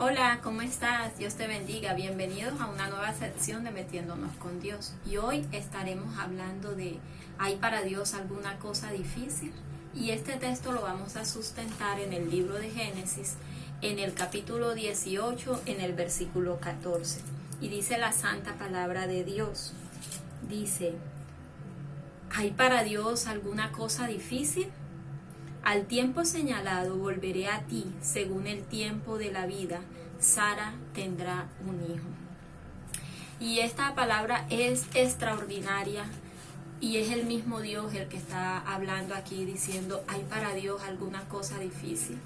Hola, ¿cómo estás? Dios te bendiga. Bienvenidos a una nueva sección de Metiéndonos con Dios. Y hoy estaremos hablando de ¿hay para Dios alguna cosa difícil? Y este texto lo vamos a sustentar en el libro de Génesis, en el capítulo 18, en el versículo 14. Y dice la santa palabra de Dios. Dice, ¿hay para Dios alguna cosa difícil? Al tiempo señalado volveré a ti, según el tiempo de la vida, Sara tendrá un hijo. Y esta palabra es extraordinaria y es el mismo Dios el que está hablando aquí diciendo, ¿hay para Dios alguna cosa difícil?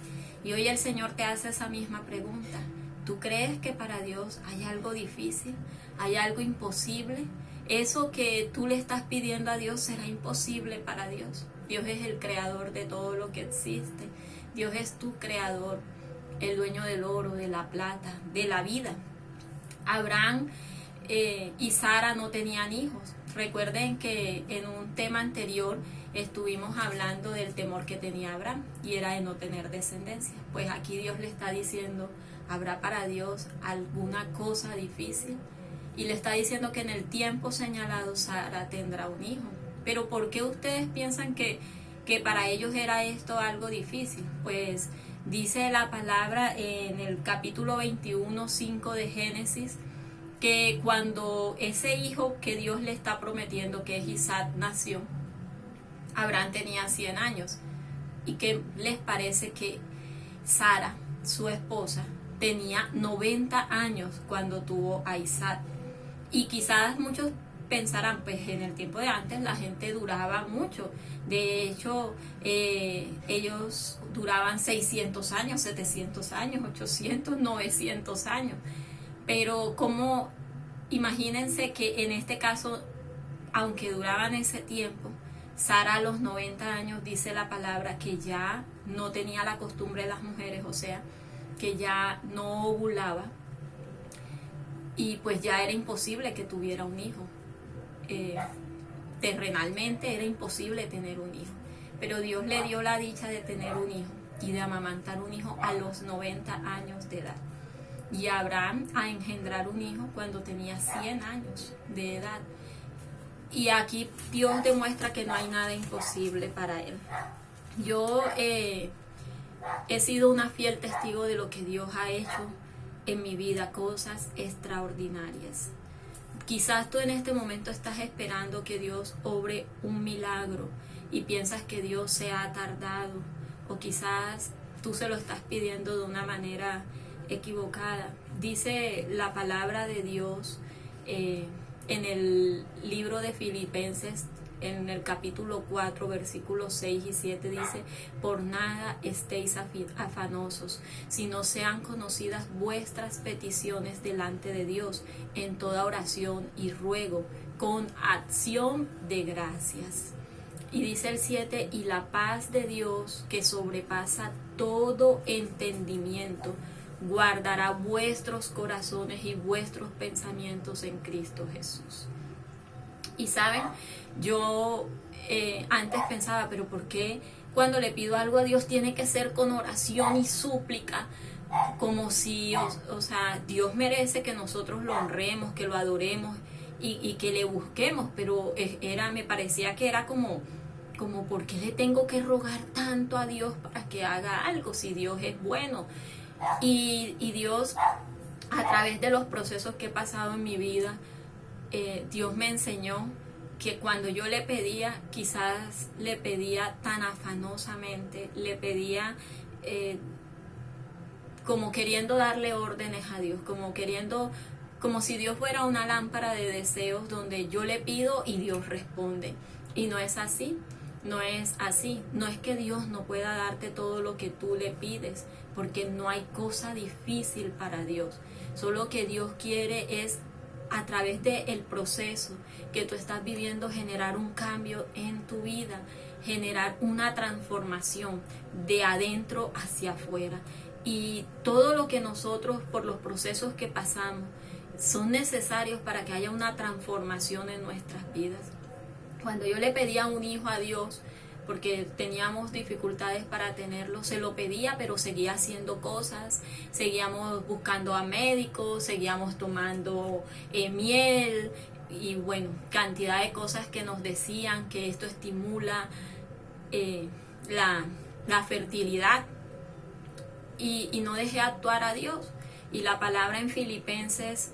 Y hoy el Señor te hace esa misma pregunta. ¿Tú crees que para Dios hay algo difícil? ¿Hay algo imposible? Eso que tú le estás pidiendo a Dios será imposible para Dios. Dios es el creador de todo lo que existe. Dios es tu creador, el dueño del oro, de la plata, de la vida. Abraham y Sara no tenían hijos. Recuerden que en un tema anterior estuvimos hablando del temor que tenía Abraham y era de no tener descendencia. Pues aquí Dios le está diciendo, ¿habrá para Dios alguna cosa difícil? Y le está diciendo que en el tiempo señalado Sara tendrá un hijo. Pero ¿por qué ustedes piensan que para ellos era esto algo difícil? Pues dice la palabra en el capítulo 21, 5 de Génesis, que cuando ese hijo que Dios le está prometiendo, que es Isaac, nació, Abraham tenía 100 años. ¿Y qué les parece que Sara, su esposa, tenía 90 años cuando tuvo a Isaac? Y quizás muchos pensarán, pues en el tiempo de antes la gente duraba mucho. De hecho, ellos duraban 600 años, 700 años, 800, 900 años. Pero imagínense que en este caso, aunque duraban ese tiempo, Sara a los 90 años dice la palabra que ya no tenía la costumbre de las mujeres, o sea, que ya no ovulaba. Y pues ya era imposible que tuviera un hijo. Terrenalmente era imposible tener un hijo. Pero Dios le dio la dicha de tener un hijo y de amamantar un hijo a los 90 años de edad. Y Abraham a engendrar un hijo cuando tenía 100 años de edad. Y aquí Dios demuestra que no hay nada imposible para él. Yo he sido una fiel testigo de lo que Dios ha hecho en mi vida, cosas extraordinarias. Quizás tú en este momento estás esperando que Dios obre un milagro y piensas que Dios se ha tardado, o quizás tú se lo estás pidiendo de una manera equivocada. Dice la palabra de Dios en el libro de Filipenses, en el capítulo 4, versículos 6 y 7 dice, por nada estéis afanosos, sino sean conocidas vuestras peticiones delante de Dios en toda oración y ruego, con acción de gracias. Y dice el 7, y la paz de Dios, que sobrepasa todo entendimiento, guardará vuestros corazones y vuestros pensamientos en Cristo Jesús. Y saben, yo antes pensaba, pero ¿por qué cuando le pido algo a Dios tiene que ser con oración y súplica? Como si, o sea, Dios merece que nosotros lo honremos, que lo adoremos y que le busquemos, pero me parecía que era como ¿por qué le tengo que rogar tanto a Dios para que haga algo si Dios es bueno? Y Dios, a través de los procesos que he pasado en mi vida, Dios me enseñó que cuando yo le pedía, quizás le pedía tan afanosamente, le pedía como queriendo darle órdenes a Dios, como si Dios fuera una lámpara de deseos donde yo le pido y Dios responde. Y no es así, no es así. No es que Dios no pueda darte todo lo que tú le pides, porque no hay cosa difícil para Dios. Solo que Dios quiere es, a través del proceso que tú estás viviendo, generar un cambio en tu vida, generar una transformación de adentro hacia afuera. Y todo lo que nosotros, por los procesos que pasamos, son necesarios para que haya una transformación en nuestras vidas. Cuando yo le pedía un hijo a Dios, porque teníamos dificultades para tenerlo. Se lo pedía, pero seguía haciendo cosas, seguíamos buscando a médicos, seguíamos tomando miel y bueno, cantidad de cosas que nos decían que esto estimula la fertilidad, y no dejé actuar a Dios. Y la palabra en Filipenses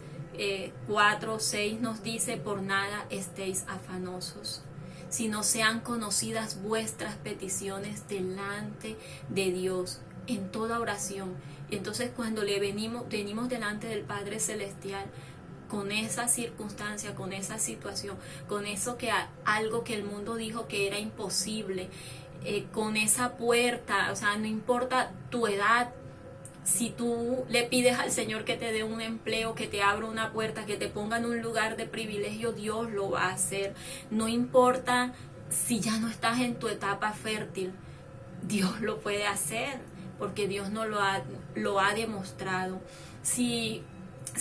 4:6 nos dice: por nada estéis afanosos, sino sean conocidas vuestras peticiones delante de Dios en toda oración. Entonces, cuando venimos delante del Padre Celestial con esa circunstancia, con esa situación, con eso algo que el mundo dijo que era imposible, con esa puerta, o sea, no importa tu edad, si tú le pides al Señor que te dé un empleo, que te abra una puerta, que te ponga en un lugar de privilegio, Dios lo va a hacer. No importa si ya no estás en tu etapa fértil, Dios lo puede hacer, porque Dios no lo ha demostrado. Si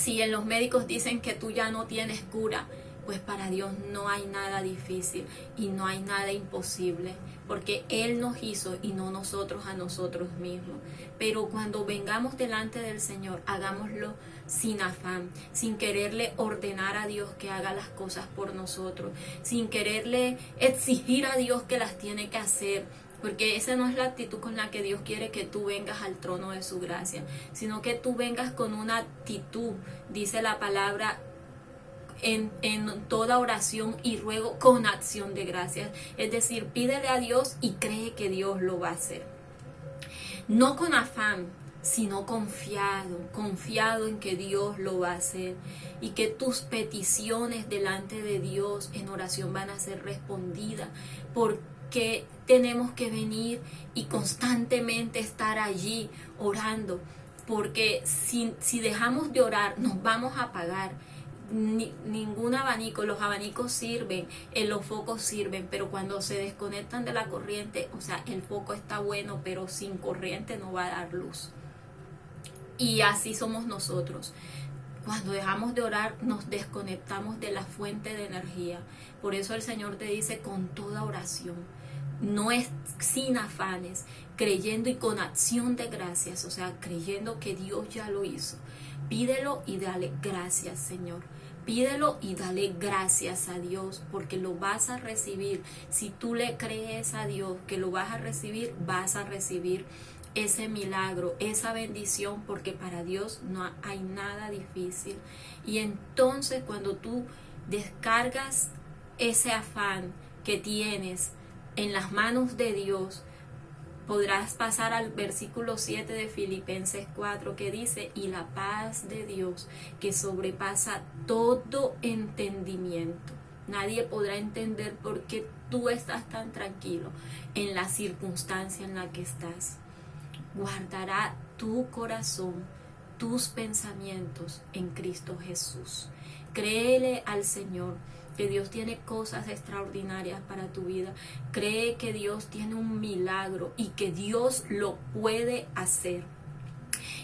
en los médicos dicen que tú ya no tienes cura, pues para Dios no hay nada difícil y no hay nada imposible, porque Él nos hizo y no nosotros a nosotros mismos. Pero cuando vengamos delante del Señor, hagámoslo sin afán, sin quererle ordenar a Dios que haga las cosas por nosotros, sin quererle exigir a Dios que las tiene que hacer, porque esa no es la actitud con la que Dios quiere que tú vengas al trono de su gracia, sino que tú vengas con una actitud, dice la palabra, en toda oración y ruego con acción de gracias. Es decir, pídele a Dios y cree que Dios lo va a hacer. No con afán, sino confiado en que Dios lo va a hacer, y que tus peticiones delante de Dios en oración van a ser respondidas, porque tenemos que venir y constantemente estar allí orando, porque si dejamos de orar nos vamos a apagar. Ningún abanico, los abanicos sirven, los focos sirven, pero cuando se desconectan de la corriente, o sea, el foco está bueno, pero sin corriente no va a dar luz. Y así somos nosotros. Cuando dejamos de orar, nos desconectamos de la fuente de energía. Por eso el Señor te dice: con toda oración, no es sin afanes, creyendo y con acción de gracias, o sea, creyendo que Dios ya lo hizo. Pídelo y dale gracias, Señor. Pídelo y dale gracias a Dios, porque lo vas a recibir. Si tú le crees a Dios que lo vas a recibir ese milagro, esa bendición, porque para Dios no hay nada difícil. Y entonces, cuando tú descargas ese afán que tienes en las manos de Dios, podrás pasar al versículo 7 de Filipenses 4, que dice: y la paz de Dios, que sobrepasa todo entendimiento. Nadie podrá entender por qué tú estás tan tranquilo en la circunstancia en la que estás. Guardará tu corazón, tus pensamientos en Cristo Jesús. Créele al Señor que Dios tiene cosas extraordinarias para tu vida. Cree que Dios tiene un milagro y que Dios lo puede hacer.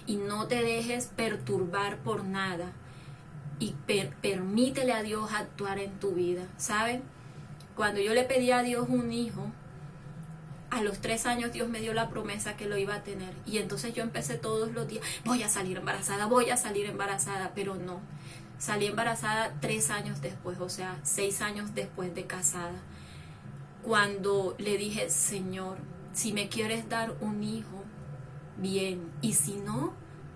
Y no te dejes perturbar por nada. Y permítele a Dios actuar en tu vida. ¿Saben? Cuando yo le pedí a Dios un hijo, a los 3 años Dios me dio la promesa que lo iba a tener. Y entonces yo empecé todos los días: voy a salir embarazada, pero no. Salí embarazada 3 años después, o sea, 6 años después de casada. Cuando le dije: Señor, si me quieres dar un hijo, bien. Y si no,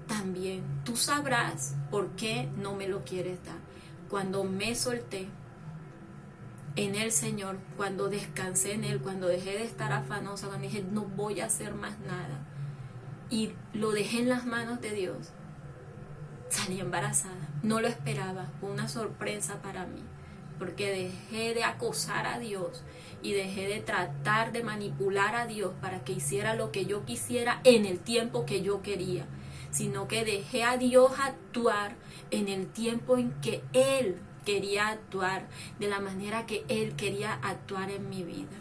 también. Tú sabrás por qué no me lo quieres dar. Cuando me solté en el Señor, cuando descansé en Él, cuando dejé de estar afanosa, cuando dije: no voy a hacer más nada, y lo dejé en las manos de Dios, salí embarazada. No lo esperaba, fue una sorpresa para mí, porque dejé de acosar a Dios y dejé de tratar de manipular a Dios para que hiciera lo que yo quisiera en el tiempo que yo quería, sino que dejé a Dios actuar en el tiempo en que Él quería actuar, de la manera que Él quería actuar en mi vida.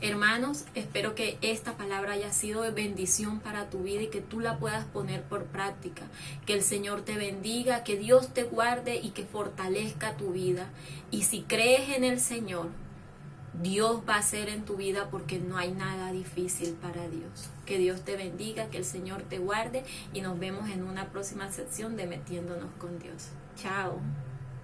Hermanos, espero que esta palabra haya sido de bendición para tu vida y que tú la puedas poner por práctica. Que el Señor te bendiga, que Dios te guarde y que fortalezca tu vida. Y si crees en el Señor, Dios va a hacer en tu vida, porque no hay nada difícil para Dios. Que Dios te bendiga, que el Señor te guarde y nos vemos en una próxima sección de Metiéndonos con Dios. Chao.